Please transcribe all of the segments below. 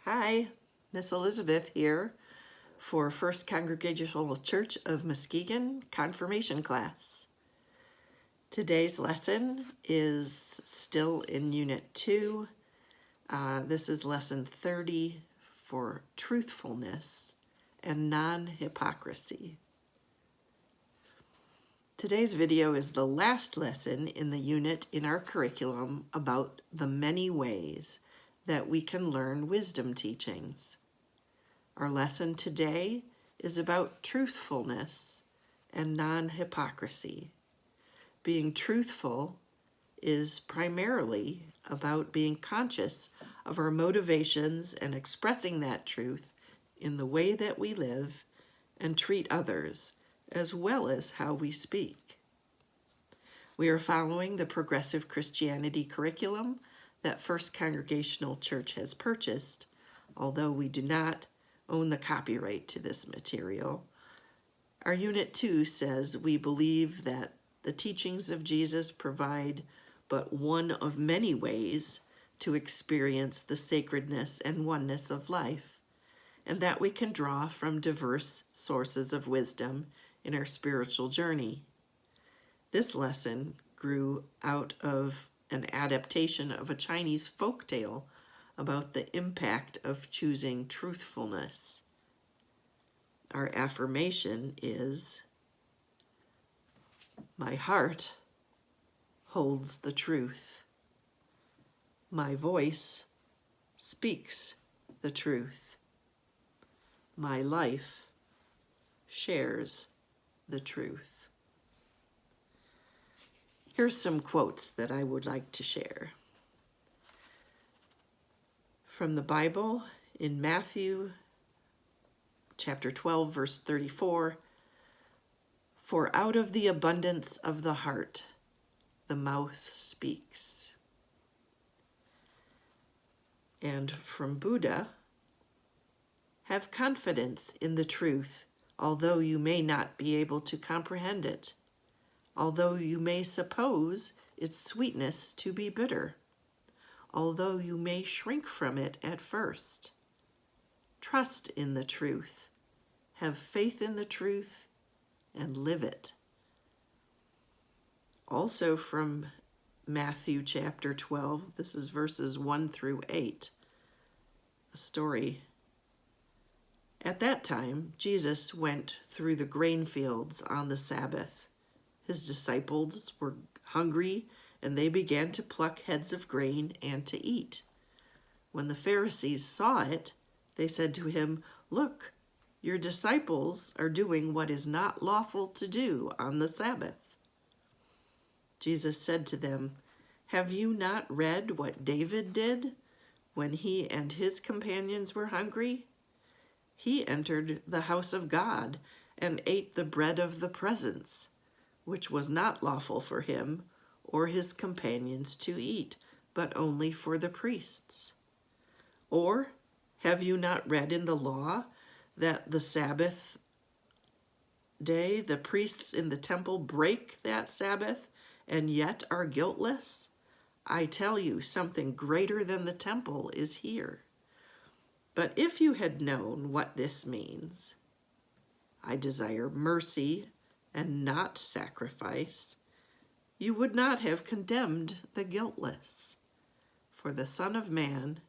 Hi, Miss Elizabeth here for First Congregational Church of Muskegon Confirmation class. Today's lesson is still in Unit 2. This is Lesson 30 for Truthfulness and Non-Hypocrisy. Today's video is the last lesson in the unit in our curriculum about the many ways that we can learn wisdom teachings. Our lesson today is about truthfulness and non-hypocrisy. Being truthful is primarily about being conscious of our motivations and expressing that truth in the way that we live and treat others, as well as how we speak. We are following the Progressive Christianity curriculum that First Congregational Church has purchased, although we do not own the copyright to this material. Our Unit 2 says we believe that the teachings of Jesus provide but one of many ways to experience the sacredness and oneness of life, and that we can draw from diverse sources of wisdom in our spiritual journey. This lesson grew out of an adaptation of a Chinese folk tale about the impact of choosing truthfulness. Our affirmation is, "My heart holds the truth. My voice speaks the truth. My life shares the truth." Here's some quotes that I would like to share. From the Bible in Matthew chapter 12, verse 34, "For out of the abundance of the heart, the mouth speaks." And from Buddha, "Have confidence in the truth, although you may not be able to comprehend it, although you may suppose its sweetness to be bitter, although you may shrink from it at first. Trust in the truth, have faith in the truth, and live it." Also from Matthew chapter 12, this is verses 1 through 8, a story. "At that time, Jesus went through the grain fields on the Sabbath. His disciples were hungry, and they began to pluck heads of grain and to eat. When the Pharisees saw it, they said to him, 'Look, your disciples are doing what is not lawful to do on the Sabbath.' Jesus said to them, 'Have you not read what David did when he and his companions were hungry? He entered the house of God and ate the bread of the presence, which was not lawful for him or his companions to eat, but only for the priests. Or have you not read in the law that the Sabbath day the priests in the temple break that Sabbath and yet are guiltless? I tell you, something greater than the temple is here. But if you had known what this means, 'I desire mercy and not sacrifice,' you would not have condemned the guiltless. For the Son of Man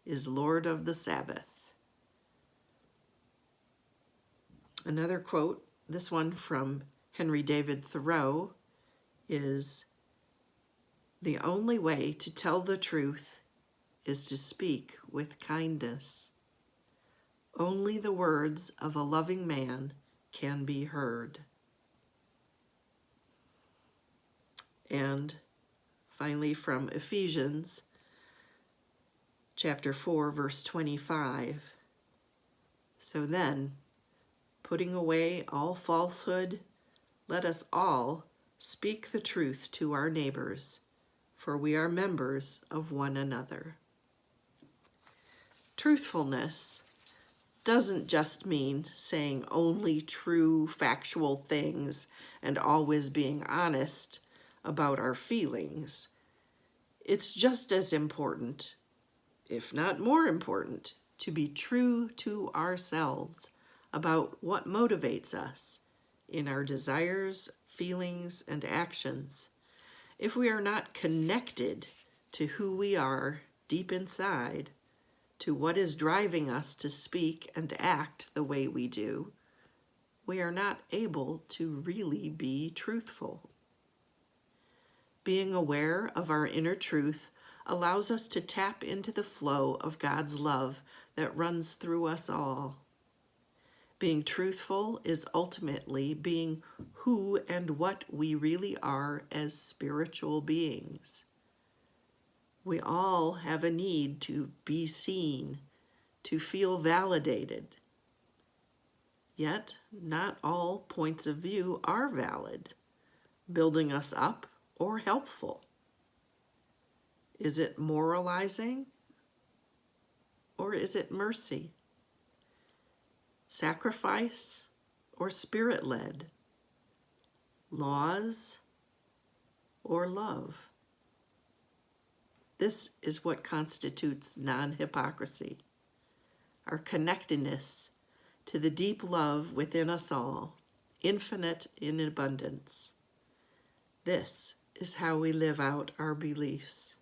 is Lord of the Sabbath." Another quote, this one from Henry David Thoreau, is, "The only way to tell the truth is to speak with kindness. Only the words of a loving man can be heard." And finally from Ephesians chapter 4, verse 25, "So then, putting away all falsehood, let us all speak the truth to our neighbors, for we are members of one another." Truthfulness doesn't just mean saying only true, factual things and always being honest about our feelings. It's just as important, if not more important, to be true to ourselves about what motivates us in our desires, feelings, and actions, if we are not connected to who we are deep inside, to what is driving us to speak and act the way we do, we are not able to really be truthful. Being aware of our inner truth allows us to tap into the flow of God's love that runs through us all. Being truthful is ultimately being who and what we really are as spiritual beings. We all have a need to be seen, to feel validated. Yet, not all points of view are valid, building us up, or helpful. Is it moralizing, or is it mercy? Sacrifice or spirit-led? Laws or love? This is what constitutes non-hypocrisy, our connectedness to the deep love within us all, infinite in abundance. This is how we live out our beliefs.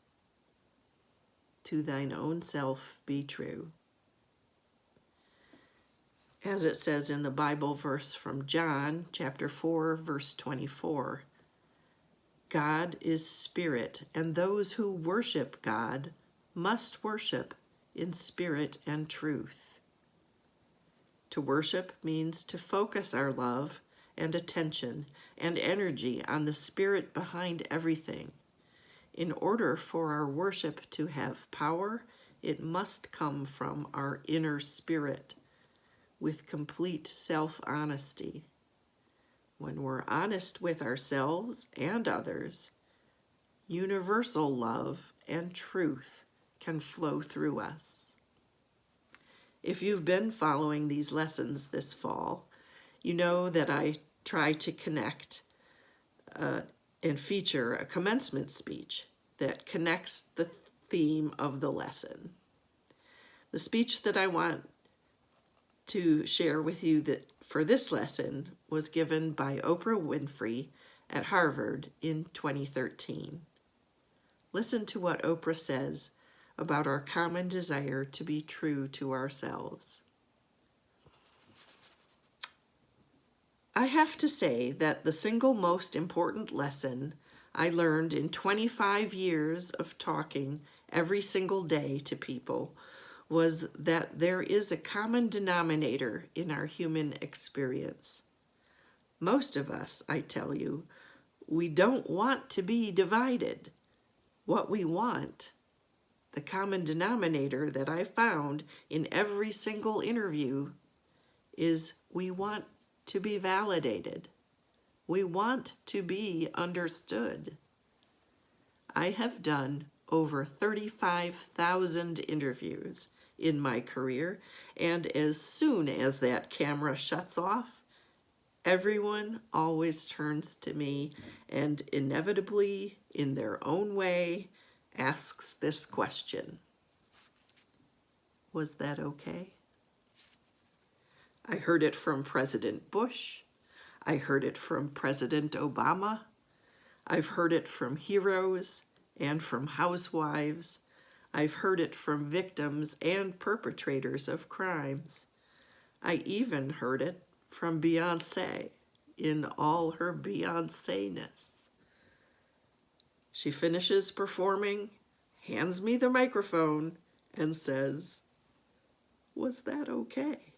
To thine own self be true. As it says in the Bible verse from John, chapter 4, verse 24, God is spirit, and those who worship God must worship in spirit and truth. To worship means to focus our love and attention and energy on the spirit behind everything. In order for our worship to have power, it must come from our inner spirit, with complete self-honesty. When we're honest with ourselves and others, universal love and truth can flow through us. If you've been following these lessons this fall, you know that I try to connect and feature a commencement speech that connects the theme of the lesson. The speech that I want to share with you that for this lesson was given by Oprah Winfrey at Harvard in 2013. Listen to what Oprah says about our common desire to be true to ourselves. I have to say that the single most important lesson I learned in 25 years of talking every single day to people was that there is a common denominator in our human experience. Most of us, I tell you, we don't want to be divided. What we want, the common denominator that I found in every single interview, is we want to be validated. We want to be understood. I have done over 35,000 interviews in my career, and as soon as that camera shuts off, everyone always turns to me and inevitably, in their own way, asks this question: was that okay? I heard it from President Bush. I heard it from President Obama. I've heard it from heroes and from housewives. I've heard it from victims and perpetrators of crimes. I even heard it from Beyoncé in all her Beyoncé-ness. She finishes performing, hands me the microphone, and says, "Was that okay?"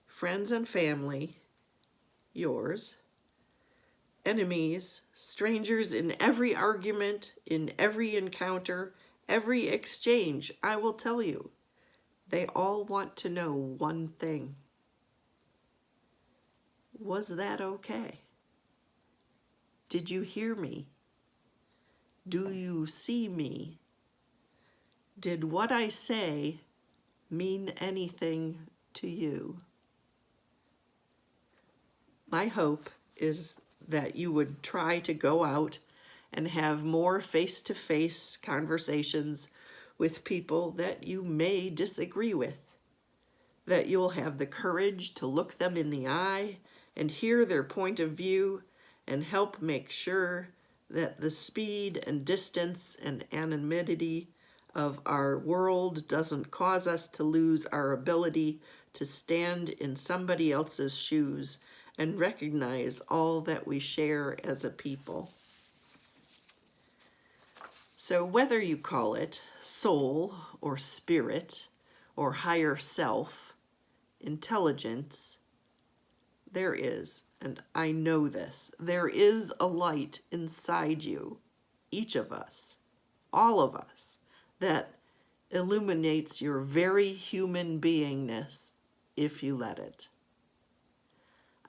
Friends and family, yours, enemies, strangers in every argument, in every encounter, every exchange, I will tell you, they all want to know one thing. Was that okay? Did you hear me? Do you see me? Did what I say mean anything to you? My hope is that you would try to go out and have more face-to-face conversations with people that you may disagree with, that you'll have the courage to look them in the eye and hear their point of view and help make sure that the speed and distance and anonymity of our world doesn't cause us to lose our ability to stand in somebody else's shoes and recognize all that we share as a people. So whether you call it soul or spirit or higher self, intelligence, there is, and I know this, there is a light inside you, each of us, all of us, that illuminates your very human beingness if you let it.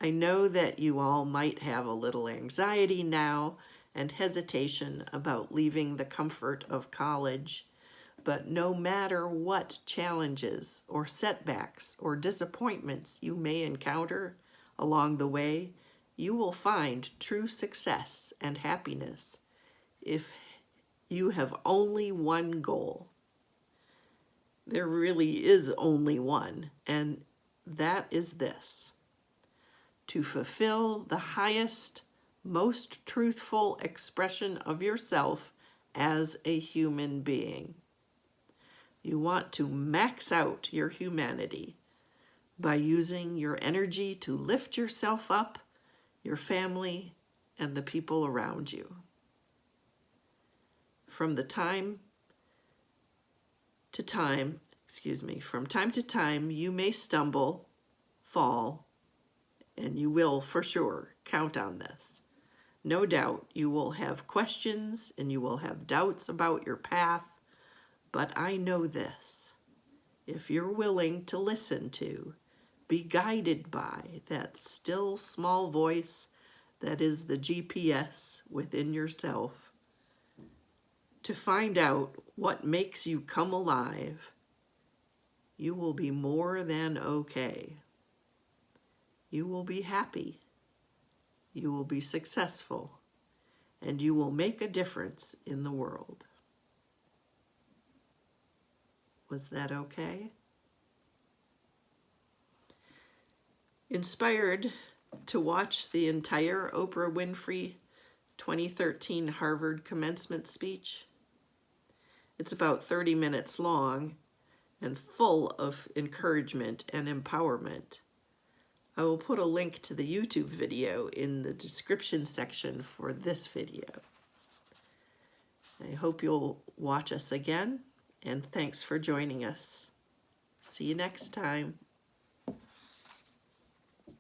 I know that you all might have a little anxiety now and hesitation about leaving the comfort of college, but no matter what challenges or setbacks or disappointments you may encounter along the way, you will find true success and happiness if you have only one goal. There really is only one, and that is this: to fulfill the highest, most truthful expression of yourself as a human being. You want to max out your humanity by using your energy to lift yourself up, your family, and the people around you. From time to time, you may stumble, fall, and you will for sure count on this. No doubt you will have questions and you will have doubts about your path, but I know this: if you're willing to listen to, be guided by that still small voice that is the GPS within yourself, to find out what makes you come alive, you will be more than okay. You will be happy. You will be successful, and you will make a difference in the world. Was that okay? Inspired to watch the entire Oprah Winfrey 2013 Harvard Commencement Speech? It's about 30 minutes long and full of encouragement and empowerment. I will put a link to the YouTube video in the description section for this video. I hope you'll watch us again, and thanks for joining us. See you next time.